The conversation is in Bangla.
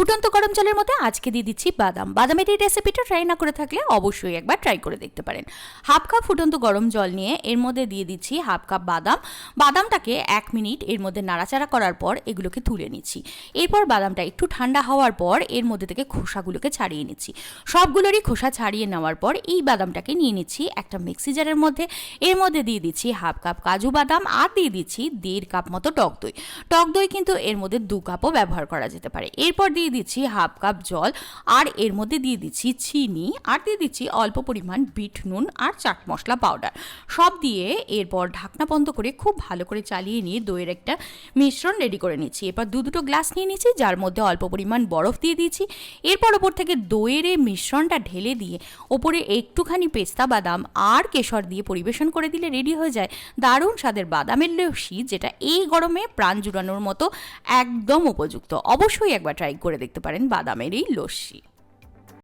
ফুটন্ত গরম জলের মধ্যে আজকে দিয়ে দিচ্ছি বাদাম। বাদামের এই রেসিপিটা ট্রাই না করে থাকলে অবশ্যই একবার ট্রাই করে দেখতে পারেন। হাফ কাপ ফুটন্ত গরম জল নিয়ে এর মধ্যে দিয়ে দিচ্ছি হাফ কাপ বাদাম। বাদামটাকে 1 মিনিট এর মধ্যে নাড়াচাড়া করার পর এগুলোকে তুলে নিচ্ছি। এরপর বাদামটা একটু ঠান্ডা হওয়ার পর এর মধ্যে থেকে খোসাগুলোকে ছাড়িয়ে নিচ্ছি। সবগুলোরই খোসা ছাড়িয়ে নেওয়ার পর এই বাদামটাকে নিয়ে নিচ্ছি একটা মিক্সি জারের মধ্যে। এর মধ্যে দিয়ে দিচ্ছি হাফ কাপ কাজু বাদাম আর দিয়ে দিচ্ছি 1.5 কাপ মতো টক দই। টক দই কিন্তু এর মধ্যে 2 কাপও ব্যবহার করা যেতে পারে। এরপর দিয়ে দিচ্ছি হাফ কাপ জল আর এর মধ্যে দিয়ে দিচ্ছি চিনি আর দিয়ে দিচ্ছি অল্প পরিমাণ বিট নুন আর চাট মশলা পাউডার। সব দিয়ে এরপর ঢাকনা বন্ধ করে খুব ভালো করে চালিয়ে নিয়ে দইয়ের একটা মিশ্রণ রেডি করে নিচ্ছি। এরপর দুটো গ্লাস নিয়ে নিচ্ছি, যার মধ্যে অল্প পরিমাণ বরফ দিয়ে দিচ্ছি। এরপর ওপর থেকে দইয়ের এই মিশ্রণটা ঢেলে দিয়ে ওপরে একটুখানি পেস্তা বাদাম আর কেশর দিয়ে পরিবেশন করে দিলে রেডি হয়ে যায় দারুণ স্বাদের বাদামের লস্যি, যেটা এই গরমে প্রাণ জুড়ানোর মতো একদম উপযুক্ত। অবশ্যই একবার ট্রাই করে দেখতে পারেন বাদামের এই লস্যি।